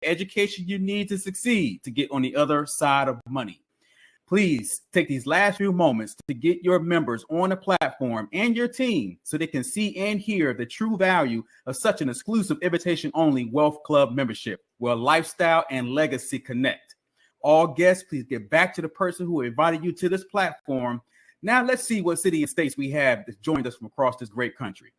education you need to succeed to get on the other side of money. Please take these last few moments to get your members on the platform and your team so they can see and hear the true value of such an exclusive invitation-only Wealth Club membership where lifestyle and legacy connect. All guests, please get back to the person who invited you to this platform. Now let's see what city and states we have that joined us from across this great country.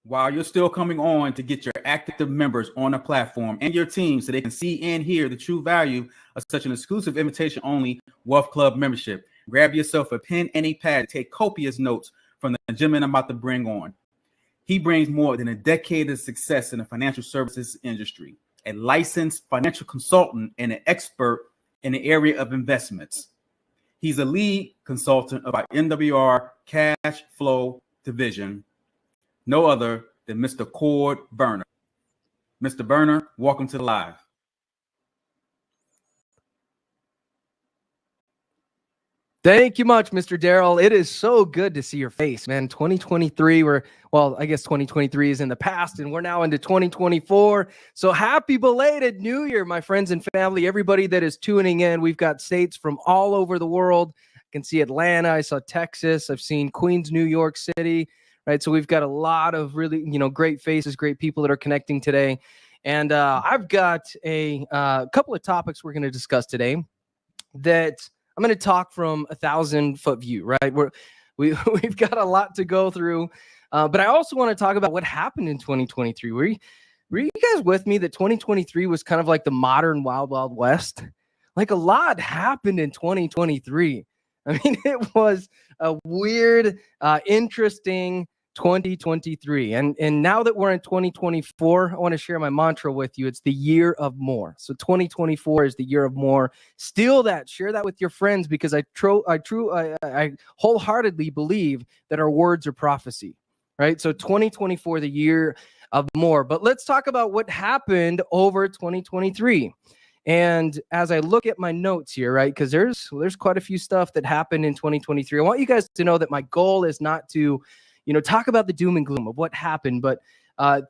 While you're still coming on to get your active members on the platform and your team so they can see and hear the true value of such an exclusive invitation-only Wealth Club membership, grab yourself a pen and a pad to take copious notes from the gentleman I'm about to bring on. He brings more than a decade of success in the financial services industry, a licensed financial consultant and an expert in the area of investments. He's a lead consultant of our MWR Cash Flow Division, no other than Mr. Cord Burner. Mr. Burner, welcome to the live. Thank you much, Mr. Darrell. It is so good to see your face, man. 2023, I guess 2023 is in the past, and we're now into 2024. So happy belated New Year, my friends and family, everybody that is tuning in. We've got states from all over the world. I can see Atlanta. I saw Texas. I've seen Queens, New York City. Right, so we've got a lot of really, great faces, great people that are connecting today, and I've got a couple of topics we're going to discuss today. That I'm going to talk from 1,000-foot view. Right, we've got a lot to go through, but I also want to talk about what happened in 2023. Were you guys with me that 2023 was kind of like the modern Wild Wild West? Like a lot happened in 2023. I mean, it was a weird, interesting 2023. And now that we're in 2024, I want to share my mantra with you. It's the year of more. So 2024 is the year of more. Steal that, share that with your friends, because I wholeheartedly believe that our words are prophecy, right? So 2024, the year of more. But let's talk about what happened over 2023. And as I look at my notes here, right, because there's quite a few stuff that happened in 2023. I want you guys to know that my goal is not to talk about the doom and gloom of what happened, but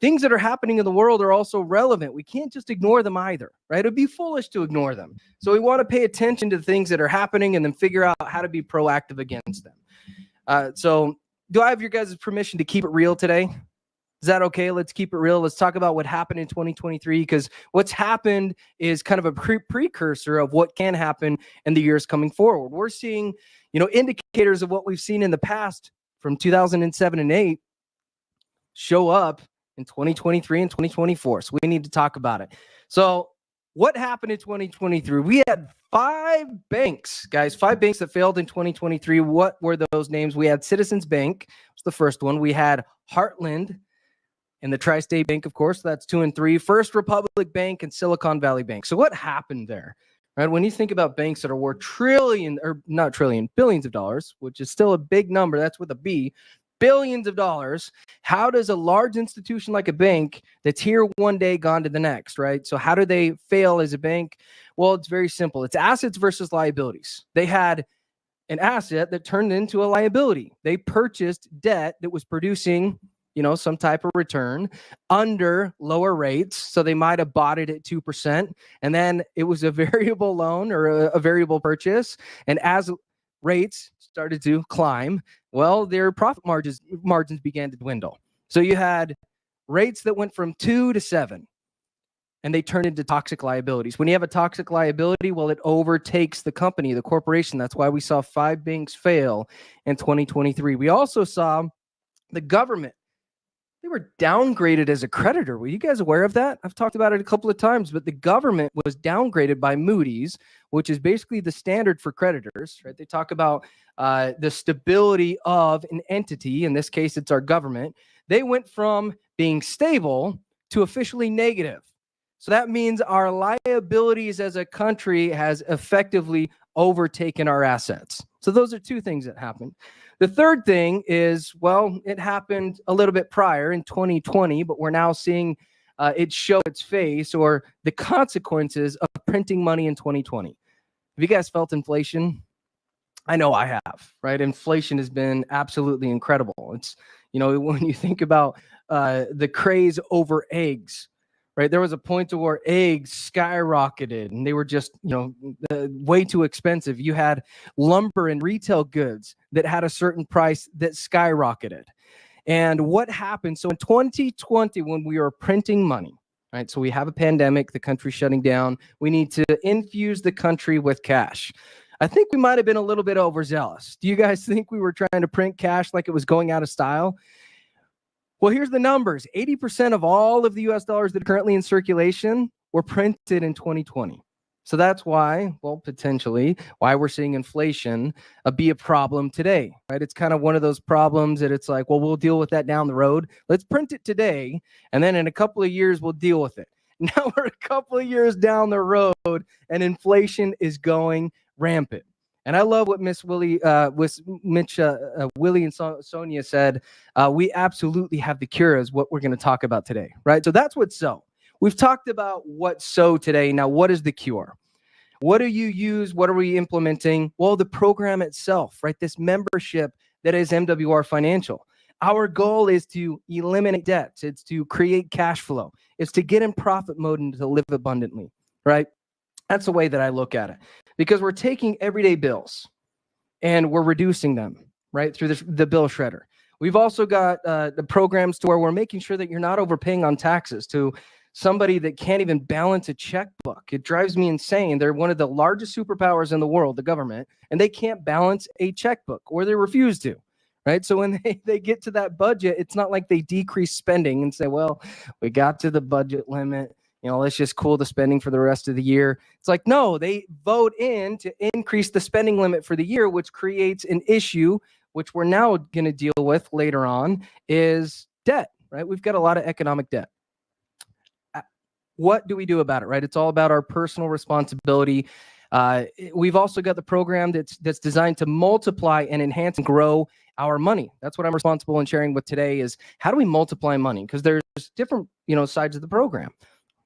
things that are happening in the world are also relevant. We can't just ignore them either, right? It'd be foolish to ignore them. So we want to pay attention to the things that are happening and then figure out how to be proactive against them. So do I have your guys' permission to keep it real today? Is that okay? Let's keep it real. Let's talk about what happened in 2023, because what's happened is kind of a precursor of what can happen in the years coming forward. We're seeing, indicators of what we've seen in the past from 2007 and 8 show up in 2023 and 2024. So we need to talk about it. So what happened in 2023? We had 5 banks, guys, 5 banks that failed in 2023. What were those names? We had Citizens Bank, was the first one. We had Heartland and the Tri-State Bank, of course. That's 2 and 3. First Republic Bank and Silicon Valley Bank. So what happened there? Right? When you think about banks that are worth billions of dollars, which is still a big number, that's with a B, billions of dollars, how does a large institution like a bank that's here one day gone to the next, right? So how do they fail as a bank? Well, it's very simple. It's assets versus liabilities. They had an asset that turned into a liability. They purchased debt that was producing some type of return under lower rates. So they might have bought it at 2%. And then it was a variable loan or a variable purchase. And as rates started to climb, well, their profit margins began to dwindle. So you had rates that went from 2 to 7, and they turned into toxic liabilities. When you have a toxic liability, well, it overtakes the company, the corporation. That's why we saw 5 banks fail in 2023. We also saw the government. They were downgraded as a creditor. Were you guys aware of that? I've talked about it a couple of times, but the government was downgraded by Moody's, which is basically the standard for creditors, right? They talk about the stability of an entity. In this case, it's our government. They went from being stable to officially negative. So that means our liabilities as a country has effectively overtaken our assets. So those are 2 things that happened. The third thing is, well, it happened a little bit prior in 2020, but we're now seeing it show its face, or the consequences of printing money in 2020. Have you guys felt inflation? I know I have, right? Inflation has been absolutely incredible. It's, when you think about the craze over eggs, right? There was a point to where eggs skyrocketed and they were just, way too expensive. You had lumber and retail goods that had a certain price that skyrocketed. And what happened? So in 2020, when we were printing money, right? So we have a pandemic, the country's shutting down. We need to infuse the country with cash. I think we might have been a little bit overzealous. Do you guys think we were trying to print cash like it was going out of style? Well, here's the numbers. 80% of all of the US dollars that are currently in circulation were printed in 2020. So that's why, well, potentially, why we're seeing inflation be a problem today, right? It's kind of one of those problems that it's like, well, we'll deal with that down the road. Let's print it today, and then in a couple of years, we'll deal with it. Now we're a couple of years down the road, and inflation is going rampant. And I love what Willie and Sonia said. We absolutely have the cure is what we're going to talk about today, right? So that's what's so. We've talked about what's so today. Now, what is the cure? What do you use? What are we implementing? Well, the program itself, right? This membership that is MWR Financial. Our goal is to eliminate debts. It's to create cash flow. It's to get in profit mode and to live abundantly, right? That's the way that I look at it, because we're taking everyday bills and we're reducing them, right, through the bill shredder. We've also got the programs to where we're making sure that you're not overpaying on taxes to somebody that can't even balance a checkbook. It drives me insane. They're one of the largest superpowers in the world, the government, and they can't balance a checkbook, or they refuse to, right? So when they get to that budget, it's not like they decrease spending and say, well, we got to the budget limit. Let's just cool the spending for the rest of the year. It's like, no, they vote in to increase the spending limit for the year, which creates an issue, which we're now going to deal with later on, is debt, right? We've got a lot of economic debt. What do we do about it, right? It's all about our personal responsibility. We've also got the program that's designed to multiply and enhance and grow our money. That's what I'm responsible in sharing with today is how do we multiply money? Because there's different, sides of the program.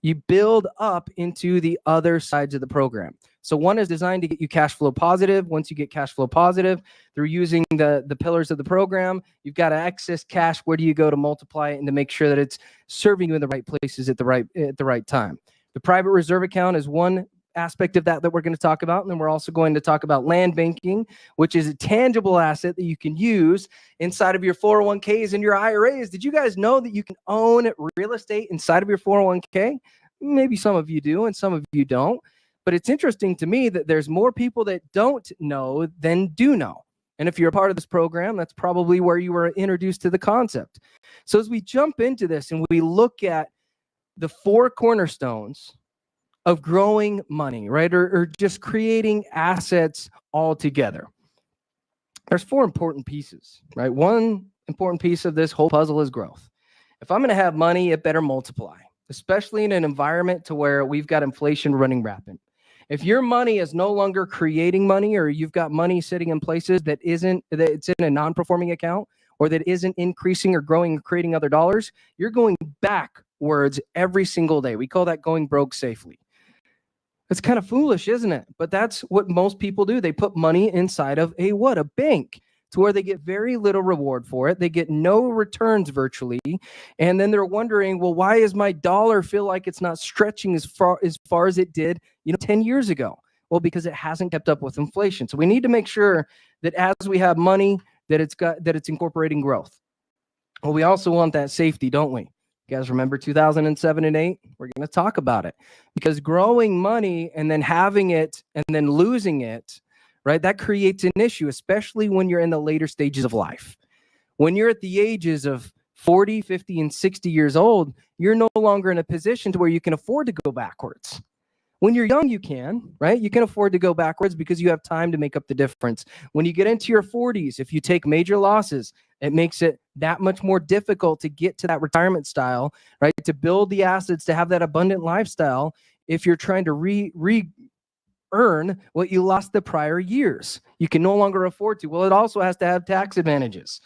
You build up into the other sides of the program. So one is designed to get you cash flow positive. Once you get cash flow positive through using the pillars of the program, you've got excess cash. Where do you go to multiply it and to make sure that it's serving you in the right places at the right time? The private reserve account is one aspect of that we're going to talk about. And then we're also going to talk about land banking, which is a tangible asset that you can use inside of your 401ks and your IRAs. Did you guys know that you can own real estate inside of your 401k? Maybe some of you do and some of you don't. But it's interesting to me that there's more people that don't know than do know. And if you're a part of this program, that's probably where you were introduced to the concept. So as we jump into this and we look at the 4 cornerstones of growing money, right? Or just creating assets all together. There's 4 important pieces, right? One important piece of this whole puzzle is growth. If I'm going to have money, it better multiply, especially in an environment to where we've got inflation running rampant. If your money is no longer creating money, or you've got money sitting in places that it's in a non-performing account, or that isn't increasing or growing or creating other dollars, you're going backwards every single day. We call that going broke safely. It's kind of foolish, isn't it? But that's what most people do. They put money inside of a bank, to where they get very little reward for it. They get no returns virtually. And then they're wondering, well, why does my dollar feel like it's not stretching as far as it did, 10 years ago? Well, because it hasn't kept up with inflation. So we need to make sure that as we have money, that it's incorporating growth. Well, we also want that safety, don't we? You guys remember 2007 and 8? We're going to talk about it, because growing money and then having it and then losing it, right? That creates an issue, especially when you're in the later stages of life. When you're at the ages of 40, 50, and 60 years old, you're no longer in a position to where you can afford to go backwards. When you're young, you can, right? You can afford to go backwards because you have time to make up the difference. When you get into your 40s, if you take major losses, it makes it that much more difficult to get to that retirement style, right? To build the assets, to have that abundant lifestyle, if you're trying to re-earn what you lost the prior years. You can no longer afford to. Well, it also has to have tax advantages,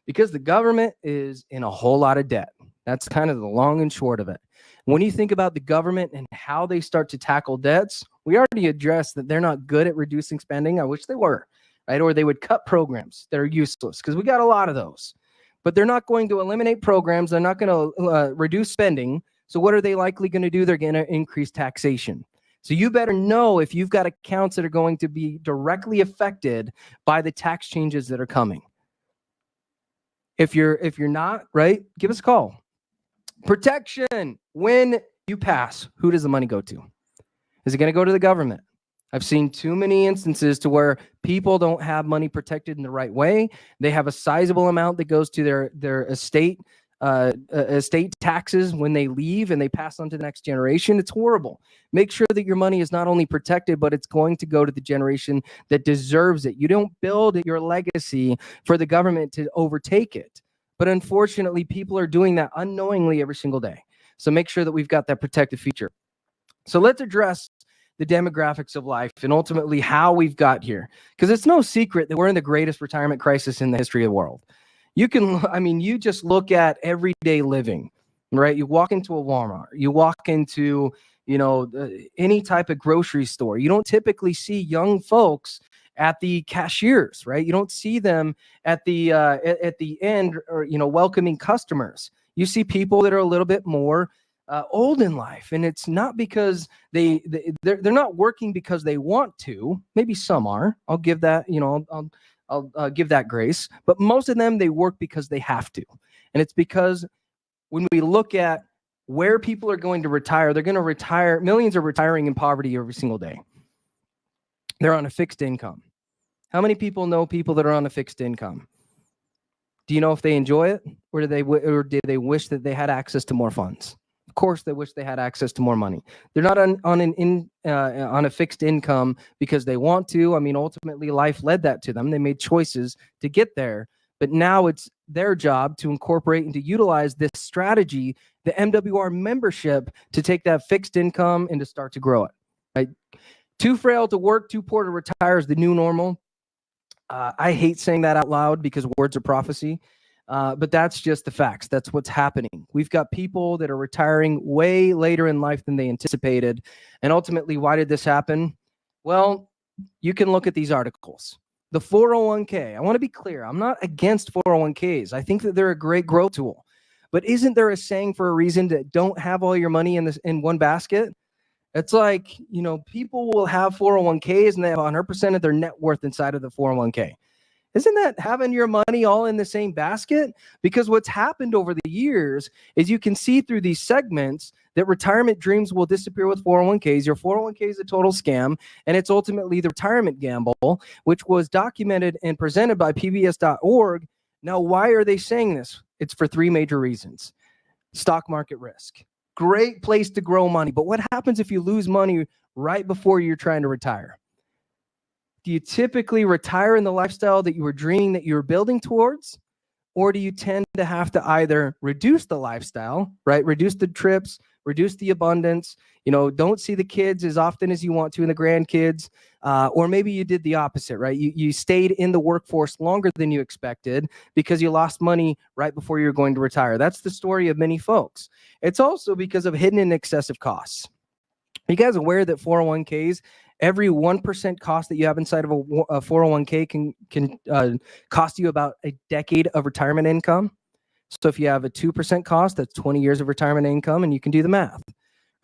because the government is in a whole lot of debt. That's kind of the long and short of it. When you think about the government and how they start to tackle debts, we already addressed that they're not good at reducing spending. I wish they were, right? Or they would cut programs that are useless, because we got a lot of those. But they're not going to eliminate programs. They're not going to reduce spending So what are they likely going to do? They're going to increase taxation. So you better know if you've got accounts that are going to be directly affected by the tax changes that are coming. If you're not, right, give us a call. Protection. When you pass, who does the money go to? Is it going to go to the government? I've seen too many instances to where people don't have money protected in the right way. They have a sizable amount that goes to their estate taxes when they leave, and they pass on to the next generation. It's horrible. Make sure that your money is not only protected, but it's going to go to the generation that deserves it. You don't build your legacy for the government to overtake it. But unfortunately, people are doing that unknowingly every single day. So make sure that we've got that protective feature. So let's address the demographics of life and ultimately how we've got here. Because it's no secret that we're in the greatest retirement crisis in the history of the world. You just look at everyday living, right? You walk into a Walmart, you walk into, any type of grocery store. You don't typically see young folks at the cashiers, right? You don't see them at the end, or welcoming customers. You see people that are a little bit more old in life, and it's not because they're not working because they want to. Maybe some are. I'll give that. I'll give that grace. But most of them, they work because they have to, and it's because when we look at where people are going to retire, they're going to retire. Millions are retiring in poverty every single day. They're on a fixed income. How many people know people that are on a fixed income? Do you know if they enjoy it, or do they wish that they had access to more funds? Of course, they wish they had access to more money. They're not on a fixed income because they want to. Ultimately, life led that to them. They made choices to get there, but now it's their job to incorporate and to utilize this strategy, the MWR membership, to take that fixed income and to start to grow it. Right? Too frail to work, too poor to retire is the new normal. I hate saying that out loud because words are prophecy. But that's just the facts. That's what's happening. We've got people that are retiring way later in life than they anticipated. And ultimately, why did this happen? Well, you can look at these articles. The 401k, I want to be clear. I'm not against 401ks. I think that they're a great growth tool. But isn't there a saying for a reason that don't have all your money in one basket? It's like, people will have 401ks and they have 100% of their net worth inside of the 401k. Isn't that having your money all in the same basket? Because what's happened over the years is you can see through these segments that retirement dreams will disappear with 401ks. Your 401k is a total scam, and it's ultimately the retirement gamble, which was documented and presented by PBS.org. Now, why are they saying this? It's for three major reasons. Stock market risk. Great place to grow money, but what happens if you lose money right before you're trying to retire? Do you typically retire in the lifestyle that you were dreaming that you were building towards? Or do you tend to have to either reduce the lifestyle, right? Reduce the trips, reduce the abundance, don't see the kids as often as you want to and the grandkids. Or maybe you did the opposite, right? You stayed in the workforce longer than you expected because you lost money right before you were going to retire. That's the story of many folks. It's also because of hidden and excessive costs. Are you guys aware that 401ks, every 1% cost that you have inside of a 401k can cost you about a decade of retirement income? So if you have a 2% cost, that's 20 years of retirement income, and you can do the math,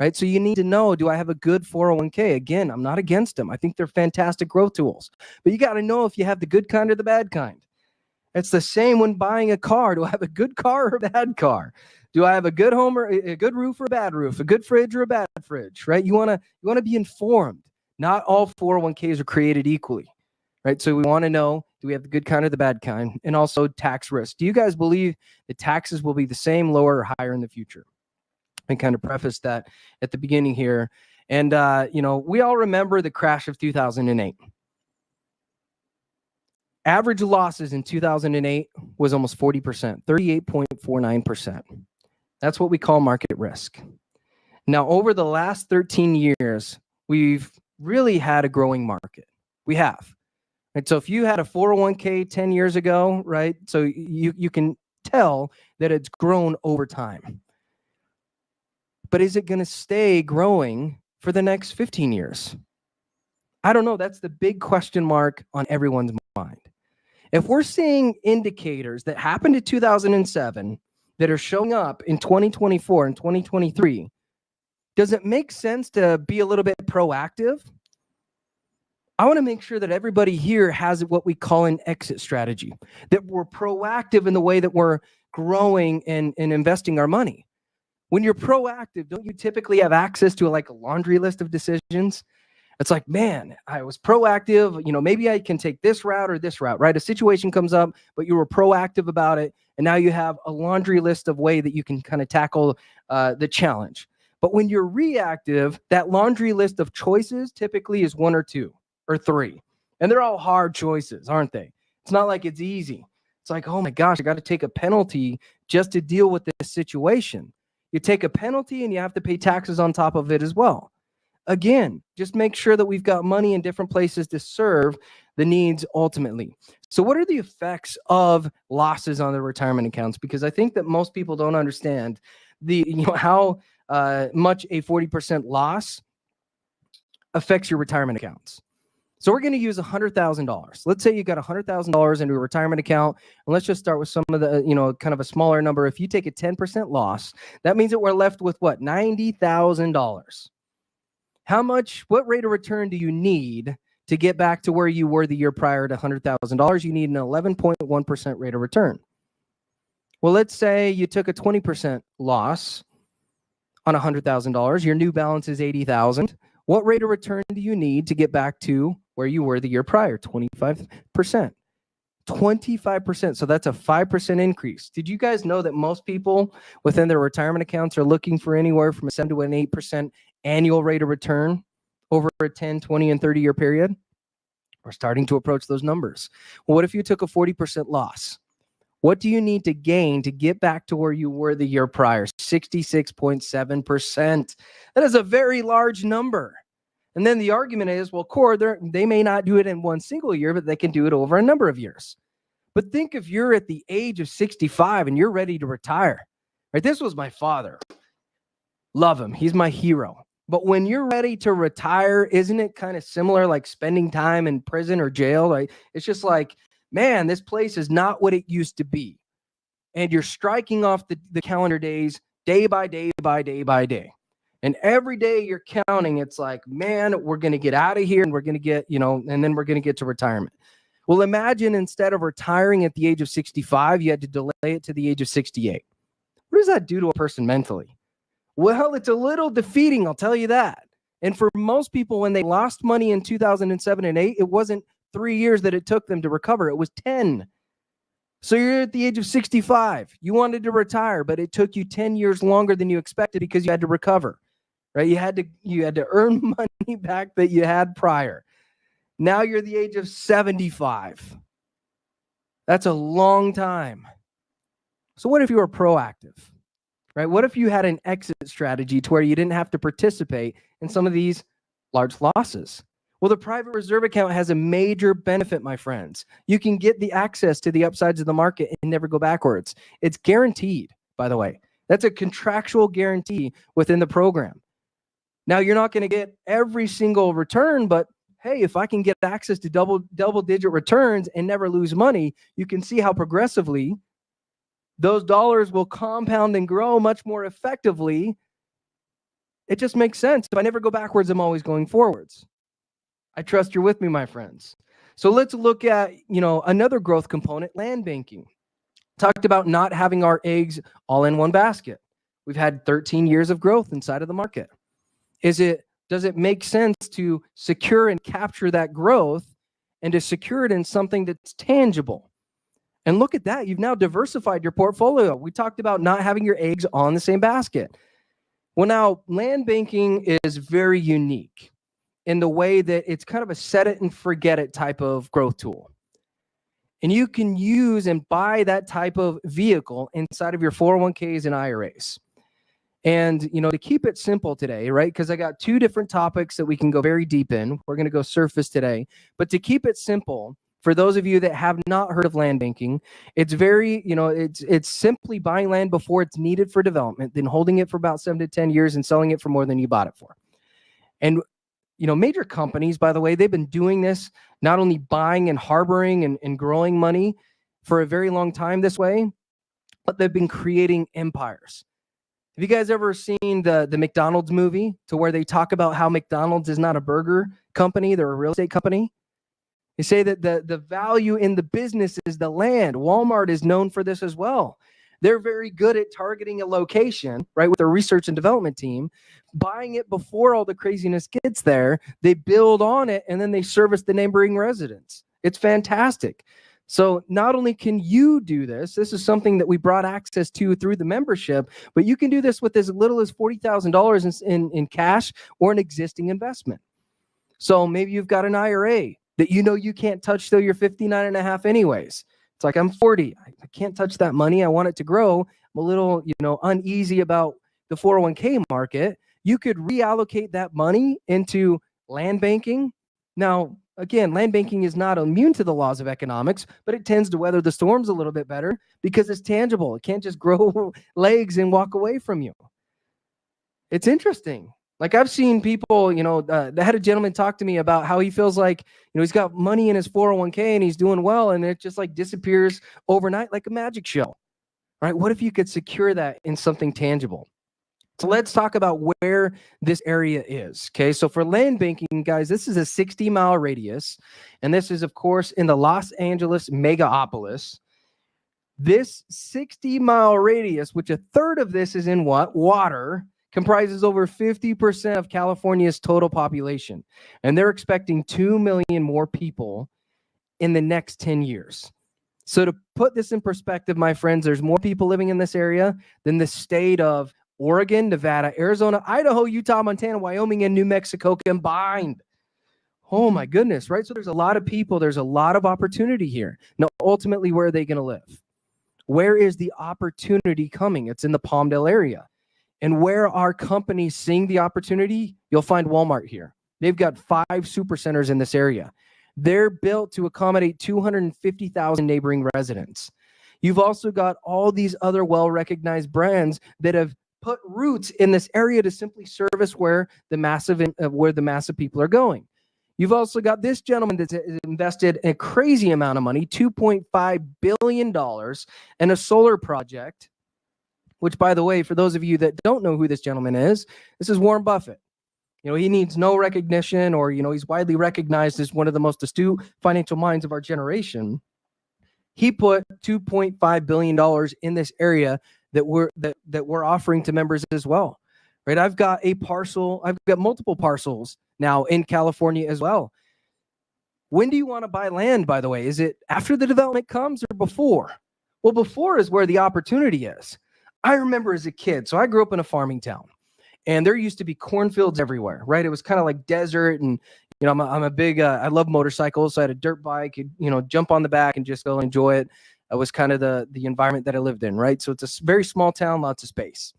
right? So you need to know, do I have a good 401k? Again, I'm not against them. I think they're fantastic growth tools. But you got to know if you have the good kind or the bad kind. It's the same when buying a car. Do I have a good car or a bad car? Do I have a good home or a good roof or a bad roof? A good fridge or a bad fridge, right? You want to be informed. Not all 401ks are created equally, right? So we want to know, do we have the good kind or the bad kind? And also tax risk. Do you guys believe the taxes will be the same, lower, or higher in the future? And kind of preface that at the beginning here. And, we all remember the crash of 2008. Average losses in 2008 was almost 40%, 38.49%. That's what we call market risk. Now, over the last 13 years, we've really had a growing market. We have. And so if you had a 401k 10 years ago, right, so you can tell that it's grown over time. But is it going to stay growing for the next 15 years? I don't know. That's the big question mark on everyone's mind. If we're seeing indicators that happened in 2007 that are showing up in 2024 and 2023, does it make sense to be a little bit proactive? I want to make sure that everybody here has what we call an exit strategy, that we're proactive in the way that we're growing and investing our money. When you're proactive, don't you typically have access to a laundry list of decisions? It's like, man, I was proactive. Maybe I can take this route or this route, right? A situation comes up, but you were proactive about it. And now you have a laundry list of way that you can kind of tackle the challenge. But when you're reactive, that laundry list of choices typically is 1 or 2 or 3. And they're all hard choices, aren't they? It's not like it's easy. It's like, oh my gosh, I got to take a penalty just to deal with this situation. You take a penalty and you have to pay taxes on top of it as well. Again, just make sure that we've got money in different places to serve the needs ultimately. So what are the effects of losses on the retirement accounts? Because I think that most people don't understand how much a 40% loss affects your retirement accounts. So we're going to use $100,000. Let's say you got $100,000 into a retirement account, and let's just start with some of the, kind of a smaller number. If you take a 10% loss, that means that we're left with what? $90,000. What rate of return do you need to get back to where you were the year prior to $100,000? You need an 11.1% rate of return. Well, let's say you took a 20% loss on $100,000. Your new balance is $80,000. What rate of return do you need to get back to where you were the year prior? 25%. 25%. So that's a 5% increase. Did you guys know that most people within their retirement accounts are looking for anywhere from a 7 to an 8% annual rate of return over a 10, 20, and 30-year period? We're starting to approach those numbers. Well, what if you took a 40% loss? What do you need to gain to get back to where you were the year prior? 66.7%. That is a very large number. And then the argument is, well, Core, they may not do it in one single year, but they can do it over a number of years. But think if you're at the age of 65 and you're ready to retire, right? This was my father. Love him. He's my hero. But when you're ready to retire, isn't it kind of similar like spending time in prison or jail? Like, it's just like, man, this place is not what it used to be. And you're striking off the calendar days day by day by day by day. And every day you're counting, it's like, man, we're going to get out of here and we're going to get, and then we're going to get to retirement. Well, imagine instead of retiring at the age of 65, you had to delay it to the age of 68. What does that do to a person mentally? Well, it's a little defeating, I'll tell you that. And for most people, when they lost money in 2007 and 8, it wasn't 3 years that it took them to recover. It was 10. So you're at the age of 65. You wanted to retire, but it took you 10 years longer than you expected because you had to recover, right? You had to earn money back that you had prior. Now you're the age of 75. That's a long time. So what if you were proactive, right? What if you had an exit strategy to where you didn't have to participate in some of these large losses? Well, the private reserve account has a major benefit, my friends. You can get the access to the upsides of the market and never go backwards. It's guaranteed, by the way. That's a contractual guarantee within the program. Now, you're not going to get every single return, but hey, if I can get access to double-digit returns and never lose money, you can see how progressively those dollars will compound and grow much more effectively. It just makes sense. If I never go backwards, I'm always going forwards. I trust you're with me, my friends. So let's look at, another growth component, land banking. Talked about not having our eggs all in one basket. We've had 13 years of growth inside of the market. Does it make sense to secure and capture that growth and to secure it in something that's tangible? And look at that. You've now diversified your portfolio. We talked about not having your eggs all in the same basket. Well, now land banking is very unique in the way that it's kind of a set it and forget it type of growth tool. And you can use and buy that type of vehicle inside of your 401ks and IRAs. And, to keep it simple today, right? Because I got 2 different topics that we can go very deep in. We're going to go surface today. But to keep it simple, for those of you that have not heard of land banking, it's very, it's simply buying land before it's needed for development, then holding it for about 7 to 10 years and selling it for more than you bought it for. And major companies, by the way, they've been doing this, not only buying and harboring and growing money for a very long time this way, but they've been creating empires. Have you guys ever seen the McDonald's movie to where they talk about how McDonald's is not a burger company, they're a real estate company? They say that the value in the business is the land. Walmart is known for this as well. They're very good at targeting a location, right, with their research and development team, buying it before all the craziness gets there. They build on it, and then they service the neighboring residents. It's fantastic. So not only can you do this, this is something that we brought access to through the membership, but you can do this with as little as $40,000 in cash or an existing investment. So maybe you've got an IRA that you know you can't touch till you're 59 and a half anyways. It's like, I'm 40. I can't touch that money. I want it to grow. I'm a little, uneasy about the 401k market. You could reallocate that money into land banking. Now, again, land banking is not immune to the laws of economics, but it tends to weather the storms a little bit better because it's tangible. It can't just grow legs and walk away from you. It's interesting. Like I've seen people, I had a gentleman talk to me about how he feels like, he's got money in his 401k and he's doing well, and it just like disappears overnight like a magic show, right? What if you could secure that in something tangible? So let's talk about where this area is. Okay, so for land banking, guys, this is a 60-mile radius, and this is, of course, in the Los Angeles megapolis. This 60-mile radius, which a third of this is in what? Water, comprises over 50% of California's total population. And they're expecting 2 million more people in the next 10 years. So to put this in perspective, my friends, there's more people living in this area than the state of Oregon, Nevada, Arizona, Idaho, Utah, Montana, Wyoming, and New Mexico combined. Oh my goodness, right? So there's a lot of people. There's a lot of opportunity here. Now, ultimately, where are they going to live? Where is the opportunity coming? It's in the Palmdale area. And where are companies seeing the opportunity? You'll find Walmart here. They've got 5 supercenters in this area. They're built to accommodate 250,000 neighboring residents. You've also got all these other well-recognized brands that have put roots in this area to simply service where the massive people are going. You've also got this gentleman that's invested a crazy amount of money, $2.5 billion, in a solar project, which, by the way, for those of you that don't know who this gentleman is, this is Warren Buffett. He needs no recognition, or, he's widely recognized as one of the most astute financial minds of our generation. He put $2.5 billion in this area that we're offering to members as well, right? I've got multiple parcels now in California as well. When do you want to buy land, by the way? Is it after the development comes or before? Well, before is where the opportunity is. I remember as a kid, so I grew up in a farming town, and there used to be cornfields everywhere, right? It was kind of like desert, and I'm a big, I love motorcycles, so I had a dirt bike, jump on the back and just go enjoy it. It was kind of the environment that I lived in, right? So it's a very small town, lots of space.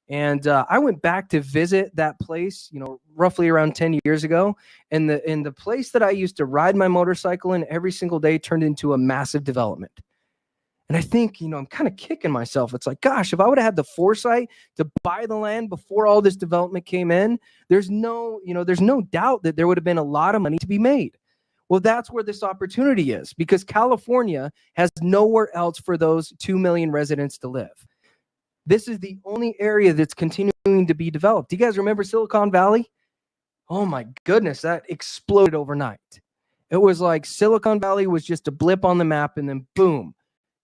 And I went back to visit that place, roughly around 10 years ago, and the place that I used to ride my motorcycle in every single day turned into a massive development. And I think, I'm kind of kicking myself. It's like, gosh, if I would have had the foresight to buy the land before all this development came in, there's no doubt that there would have been a lot of money to be made. Well, that's where this opportunity is, because California has nowhere else for those 2 million residents to live. This is the only area that's continuing to be developed. Do you guys remember Silicon Valley? Oh my goodness, that exploded overnight. It was like Silicon Valley was just a blip on the map, and then boom.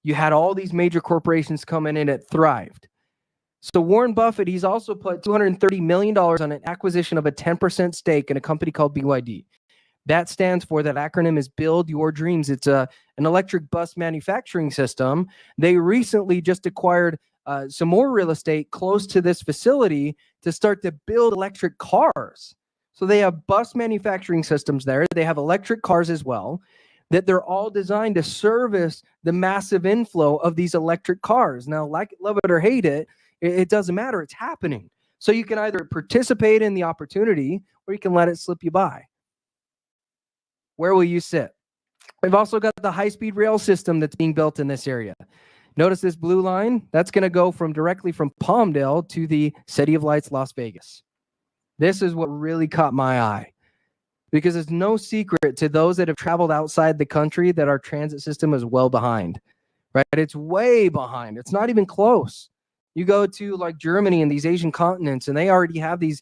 You had all these major corporations coming in, it thrived. So Warren Buffett, he's also put $230 million on an acquisition of a 10% stake in a company called BYD. That acronym is Build Your Dreams. It's an electric bus manufacturing system. They recently just acquired some more real estate close to this facility to start to build electric cars. So they have bus manufacturing systems there. They have electric cars as well, that they're all designed to service the massive inflow of these electric cars. Now, like it, love it, or hate it, it doesn't matter. It's happening. So you can either participate in the opportunity or you can let it slip you by. Where will you sit? We've also got the high-speed rail system that's being built in this area. Notice this blue line? That's going to go directly from Palmdale to the City of Lights, Las Vegas. This is what really caught my eye, because it's no secret to those that have traveled outside the country that our transit system is well behind, right? It's way behind. It's not even close. You go to like Germany and these Asian continents, and they already have these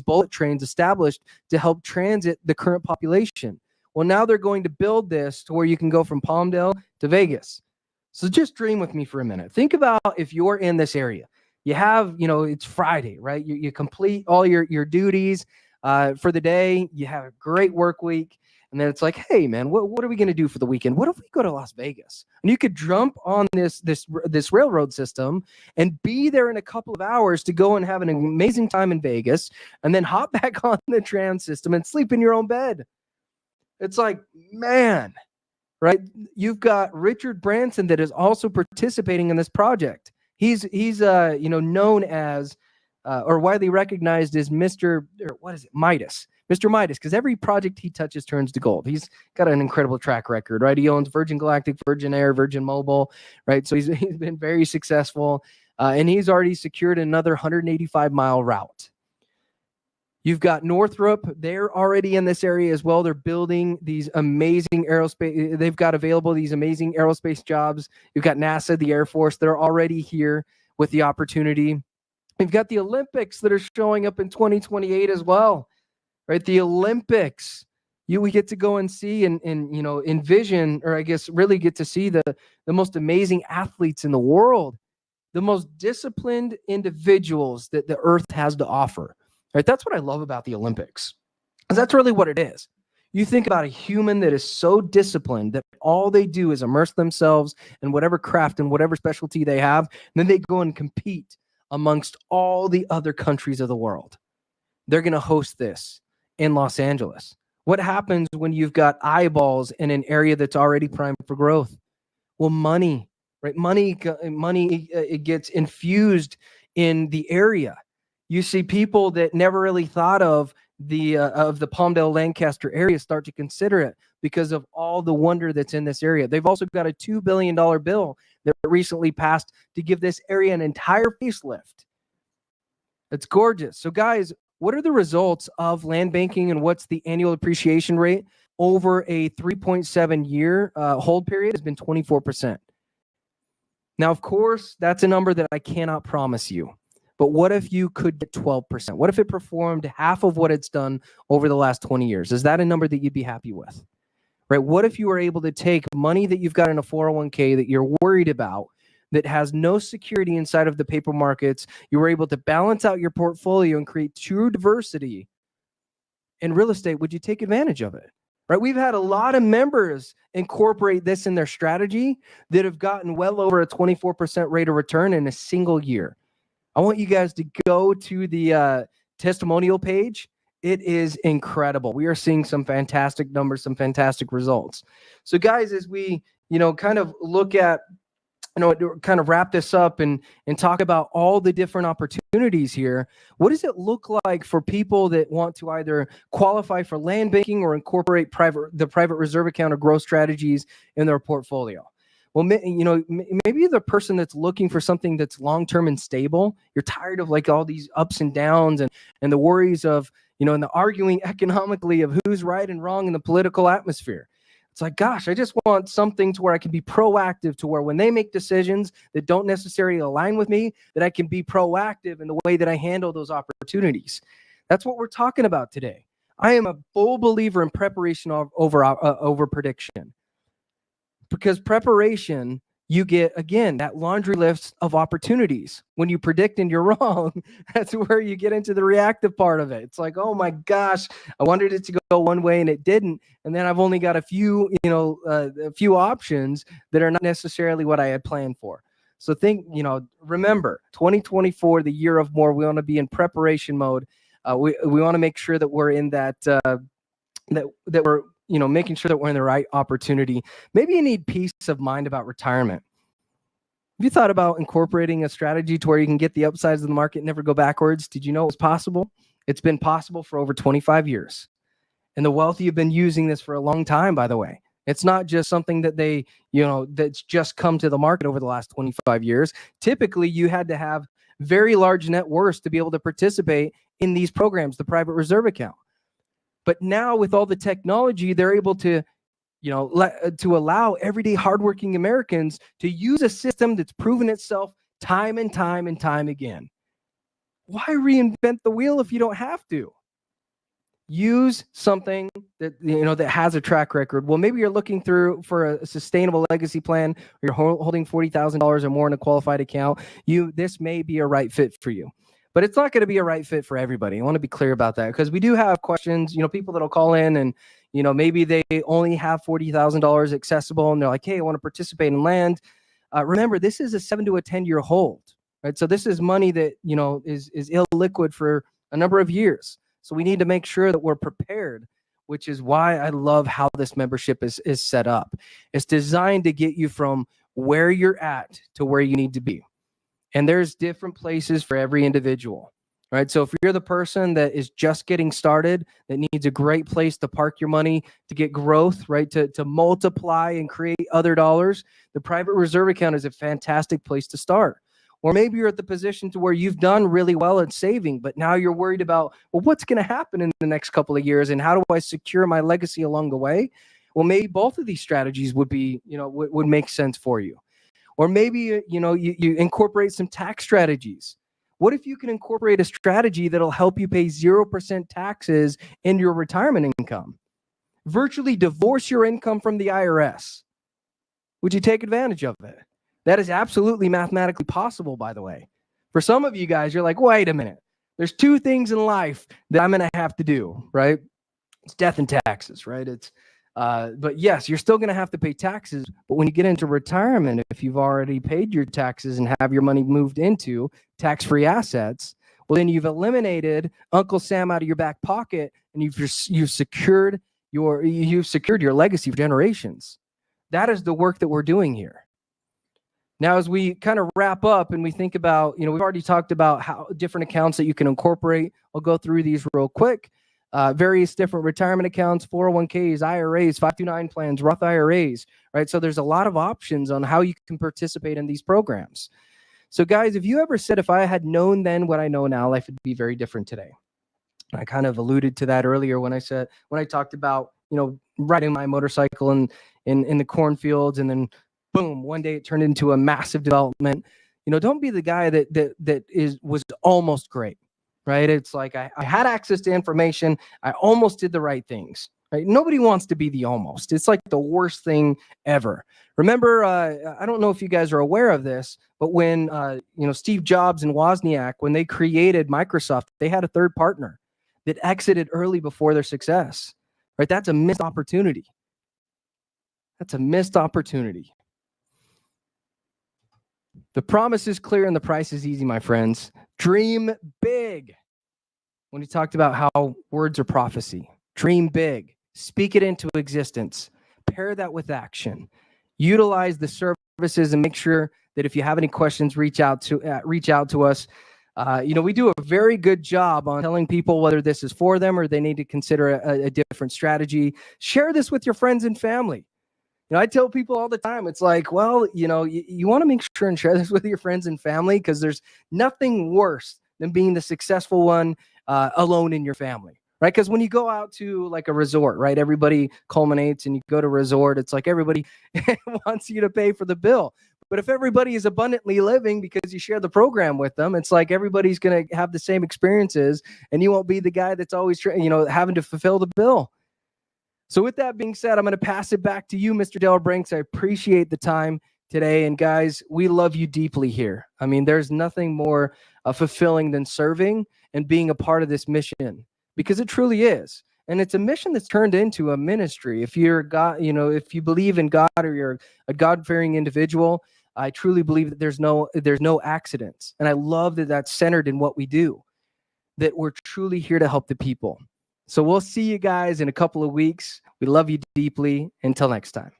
bullet trains established to help transit the current population. Well, now they're going to build this to where you can go from Palmdale to Vegas. So just dream with me for a minute. Think about if you're in this area. You have, it's Friday, right? You complete all your duties for the day. You have a great work week. And then it's like, hey, man, what are we going to do for the weekend? What if we go to Las Vegas? And you could jump on this railroad system and be there in a couple of hours to go and have an amazing time in Vegas, and then hop back on the tram system and sleep in your own bed. It's like, man, right? You've got Richard Branson that is also participating in this project. He's known as or widely recognized as Mr. Midas. Mr. Midas, because every project he touches turns to gold. He's got an incredible track record, right? He owns Virgin Galactic, Virgin Air, Virgin Mobile, right? So he's been very successful, and he's already secured another 185-mile route. You've got Northrop. They're already in this area as well. They're building these amazing aerospace. They've got available these amazing aerospace jobs. You've got NASA, the Air Force. They're already here with the opportunity. We've got the Olympics that are showing up in 2028 as well. Right, the Olympics, we get to go and see and envision, or I guess really get to see the most amazing athletes in the world, the most disciplined individuals that the earth has to offer. Right, that's what I love about the Olympics, because that's really what it is. You think about a human that is so disciplined that all they do is immerse themselves in whatever craft and whatever specialty they have, and then they go and compete amongst all the other countries of the world. They're going to host this in Los Angeles. What happens when you've got eyeballs in an area that's already primed for growth? Well, money, right? Money, it gets infused in the area. You see people that never really thought of the Palmdale Lancaster area start to consider it because of all the wonder that's in this area. They've also got a $2 billion bill that recently passed to give this area an entire facelift. It's gorgeous. So guys, what are the results of land banking, and what's the annual appreciation rate over a 3.7 year hold period? Has been 24%. Now, of course, that's a number that I cannot promise you. But what if you could get 12%? What if it performed half of what it's done over the last 20 years? Is that a number that you'd be happy with? Right? What if you were able to take money that you've got in a 401k that you're worried about, that has no security inside of the paper markets, you were able to balance out your portfolio and create true diversity in real estate? Would you take advantage of it? Right? We've had a lot of members incorporate this in their strategy that have gotten well over a 24% rate of return in a single year. I want you guys to go to the testimonial page. It is incredible. We are seeing some fantastic numbers, some fantastic results. So guys, as we, kind of look at, kind of wrap this up and talk about all the different opportunities here, what does it look like for people that want to either qualify for land banking or incorporate the private reserve account or growth strategies in their portfolio? Well, maybe the person that's looking for something that's long-term and stable. You're tired of like all these ups and downs and the worries of, and the arguing economically of who's right and wrong in the political atmosphere. It's like, gosh, I just want something to where I can be proactive, to where when they make decisions that don't necessarily align with me, that I can be proactive in the way that I handle those opportunities. That's what we're talking about today. I am a full believer in preparation over prediction. Because preparation, you get, again, that laundry list of opportunities. When you predict and you're wrong, that's where you get into the reactive part of it. It's like, oh my gosh, I wanted it to go one way and it didn't. And then I've only got a few options that are not necessarily what I had planned for. So remember, 2024, the year of more, we want to be in preparation mode. We want to make sure that we're in that we're making sure that we're in the right opportunity. Maybe you need peace of mind about retirement. Have you thought about incorporating a strategy to where you can get the upsides of the market and never go backwards? Did you know it was possible? It's been possible for over 25 years. And the wealthy have been using this for a long time, by the way. It's not just something that that's just come to the market over the last 25 years. Typically, you had to have very large net worths to be able to participate in these programs, the private reserve account. But now with all the technology, they're able to to allow everyday hardworking Americans to use a system that's proven itself time and time and time again. Why reinvent the wheel if you don't have to? Use something that that has a track record. Well, maybe you're looking for a sustainable legacy plan, or you're holding $40,000 or more in a qualified account. This may be a right fit for you, but it's not going to be a right fit for everybody. I want to be clear about that, because we do have questions. People that'll call in and maybe they only have $40,000 accessible, and they're like, "Hey, I want to participate in land." Remember, this is a 7 to 10 year hold, right? So this is money that is illiquid for a number of years. So we need to make sure that we're prepared, which is why I love how this membership is set up. It's designed to get you from where you're at to where you need to be. And there's different places for every individual, right? So if you're the person that is just getting started, that needs a great place to park your money, to get growth, right? To multiply and create other dollars, the private reserve account is a fantastic place to start. Or maybe you're at the position to where you've done really well at saving, but now you're worried about, well, what's going to happen in the next couple of years, and how do I secure my legacy along the way? Well, maybe both of these strategies would be, would make sense for you. Or maybe, you incorporate some tax strategies. What if you can incorporate a strategy that'll help you pay 0% taxes in your retirement income? Virtually divorce your income from the IRS. Would you take advantage of it? That is absolutely mathematically possible, by the way. For some of you guys, you're like, wait a minute. There's two things in life that I'm going to have to do, right? It's death and taxes, right? But yes, you're still going to have to pay taxes. But when you get into retirement, if you've already paid your taxes and have your money moved into tax-free assets, well, then you've eliminated Uncle Sam out of your back pocket, and you've secured your legacy for generations. That is the work that we're doing here. Now, as we kind of wrap up and we think about, we've already talked about how different accounts that you can incorporate. I'll go through these real quick. Various different retirement accounts, 401ks, IRAs, 529 plans, Roth IRAs, right? So there's a lot of options on how you can participate in these programs. So guys, if you ever said, if I had known then what I know now, life would be very different today. I kind of alluded to that earlier when I talked about, riding my motorcycle in the cornfields, and then boom, one day it turned into a massive development. Don't be the guy that was almost great, right? It's like I had access to information. I almost did the right things, right? Nobody wants to be the almost. It's like the worst thing ever. Remember, I don't know if you guys are aware of this, but when, Steve Jobs and Wozniak, when they created Microsoft, they had a third partner that exited early before their success, right? That's a missed opportunity. That's a missed opportunity. The promise is clear and the price is easy, my friends. Dream big. When he talked about how words are prophecy, dream big, speak it into existence, pair that with action, utilize the services, and make sure that if you have any questions, reach out to us. We do a very good job on telling people whether this is for them or they need to consider a different strategy. Share this with your friends and family. I tell people all the time, it's like, well, you want to make sure and share this with your friends and family, because there's nothing worse than being the successful one alone in your family, right? Because when you go out to like a resort, right, everybody culminates and you go to a resort, it's like everybody wants you to pay for the bill. But if everybody is abundantly living because you share the program with them, it's like everybody's going to have the same experiences, and you won't be the guy that's always having to fulfill the bill. So with that being said, I'm going to pass it back to you, Mr. Dale Branks. I appreciate the time today. And guys, we love you deeply here. I mean, there's nothing more fulfilling than serving and being a part of this mission, because it truly is. And it's a mission that's turned into a ministry. If you're God, if you believe in God, or you're a God-fearing individual, I truly believe that there's no accidents. And I love that that's centered in what we do, that we're truly here to help the people. So we'll see you guys in a couple of weeks. We love you deeply. Until next time.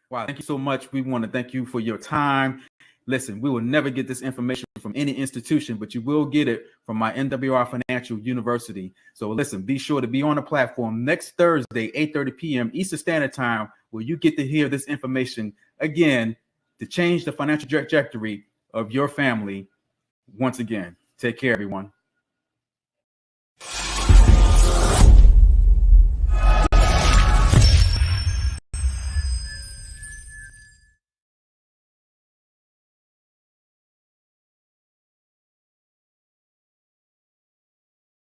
Wow, thank you so much. We want to thank you for your time. Listen, we will never get this information from any institution, but you will get it from my MWR Financial University. So listen, be sure to be on the platform next Thursday, 8:30 p.m. Eastern Standard Time, where you get to hear this information again to change the financial trajectory of your family. Once again, take care, everyone.